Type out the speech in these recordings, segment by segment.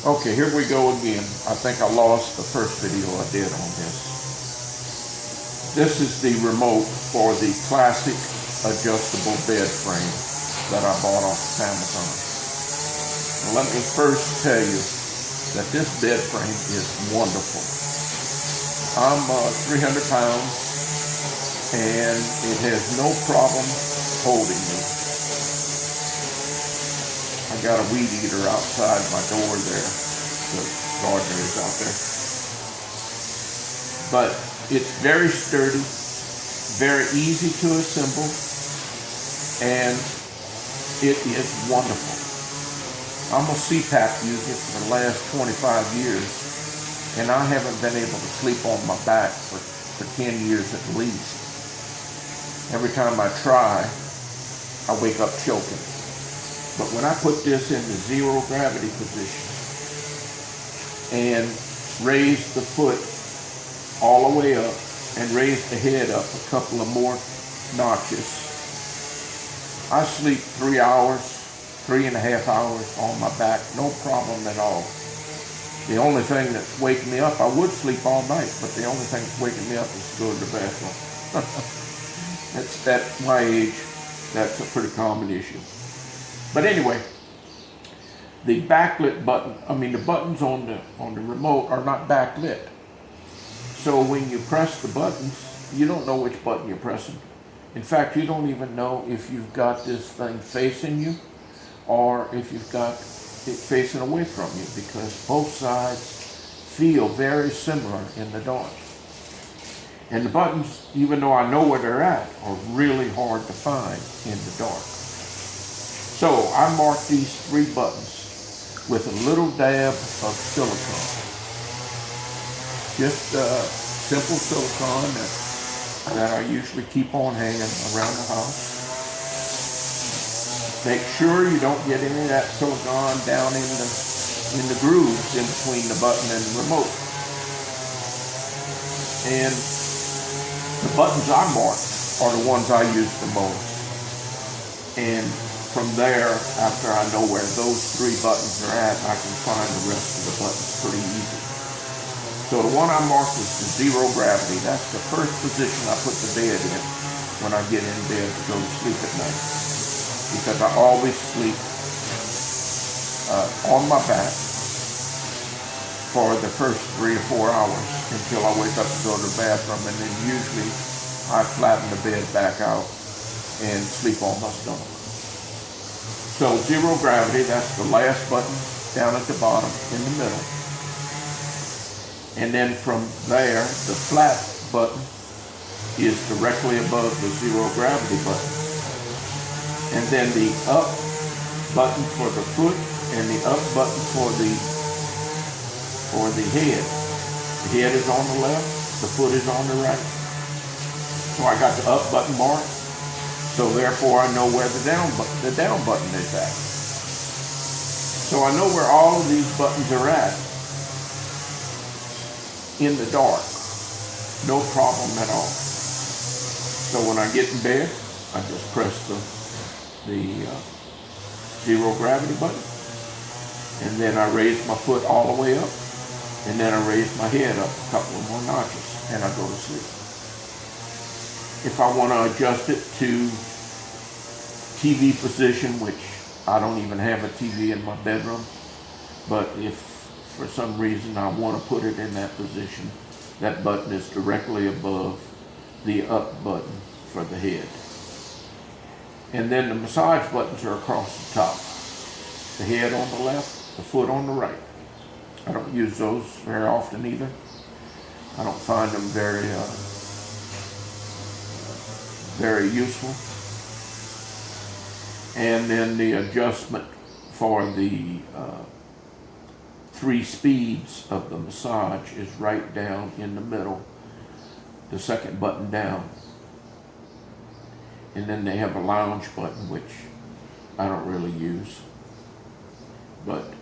Okay, here we go again. I think I lost the first video I did on this. This is the remote for the classic adjustable bed frame that I bought off of Amazon. Now, let me first tell you that this bed frame is wonderful. I'm 300 pounds and it has no problem holding me. I got a weed eater outside my door there. The gardener is out there. But it's very sturdy, very easy to assemble, and it is wonderful. I'm a CPAP user for the last 25 years, and I haven't been able to sleep on my back for 10 years at least. Every time I try, I wake up choking. But when I put this in the zero gravity position and raise the foot all the way up and raise the head up a couple of more notches, I sleep 3 hours, 3.5 hours on my back, no problem at all. The only thing that's waking me up, I would sleep all night, but the only thing that's waking me up is to go to the bathroom. At my age, that's a pretty common issue. But anyway, the backlit button, the buttons on the remote are not backlit. So when you press the buttons, you don't know which button you're pressing. In fact, you don't even know if you've got this thing facing you or if you've got it facing away from you, because both sides feel very similar in the dark. And the buttons, even though I know where they're at, are really hard to find in the dark. So I marked these 3 buttons with a little dab of silicone. Just simple silicone that I usually keep on hanging around the house. Make sure you don't get any of that silicone down in the grooves in between the button and the remote. And the buttons I marked are the ones I use the most. And from there, after I know where those 3 buttons are at, I can find the rest of the buttons pretty easy. So the one I marked is the zero gravity. That's the first position I put the bed in when I get in bed to go to sleep at night. Because I always sleep on my back for the first 3 or 4 hours until I wake up to go to the bathroom, and then usually I flatten the bed back out and sleep on my stomach. So zero gravity, that's the last button down at the bottom in the middle. And then from there, the flat button is directly above the zero gravity button. And then the up button for the foot and the up button for the head. The head is on the left, the foot is on the right. So I got the up button marked. So therefore I know where the down button is at. So I know where all of these buttons are at in the dark. No problem at all. So when I get in bed, I just press the zero gravity button, and then I raise my foot all the way up, and then I raise my head up a couple of more notches, and I go to sleep. If I want to adjust it to TV position, which I don't even have a TV in my bedroom, but if for some reason I want to put it in that position, that button is directly above the up button for the head. And then the massage buttons are across the top. The head on the left, the foot on the right. I don't use those very often either. I don't find them very useful. And then the adjustment for the 3 speeds of the massage is right down in the middle, the second button down. And then they have a lounge button, which I don't really use. But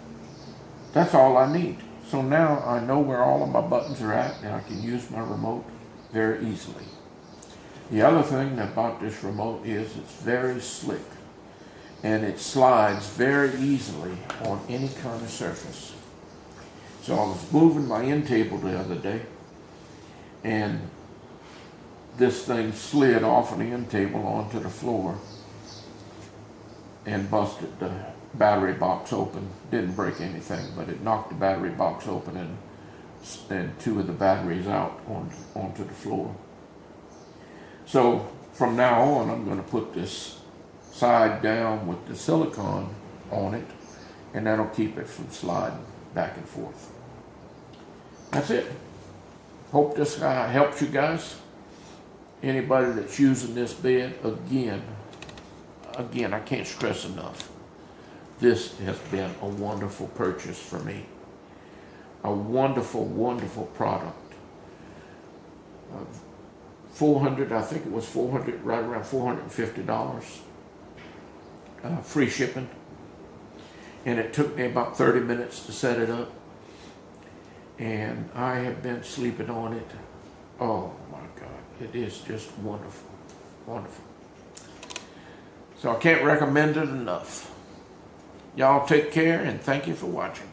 that's all I need. So now I know where all of my buttons are at, and I can use my remote very easily. The other thing about this remote is it's very slick, and it slides very easily on any kind of surface. So I was moving my end table the other day, and this thing slid off of the end table onto the floor and busted the battery box open. Didn't break anything, but it knocked the battery box open and two of the batteries out onto the floor. So from now on, I'm going to put this side down with the silicone on it, and that'll keep it from sliding back and forth. That's it. Hope this helps you guys. Anybody that's using this bed, again, I can't stress enough, this has been a wonderful purchase for me. A wonderful, wonderful product. 400, I think it was 400, right around $450. Free shipping. And it took me about 30 minutes to set it up. And I have been sleeping on it. Oh my God, it is just wonderful, wonderful. So I can't recommend it enough. Y'all take care, and thank you for watching.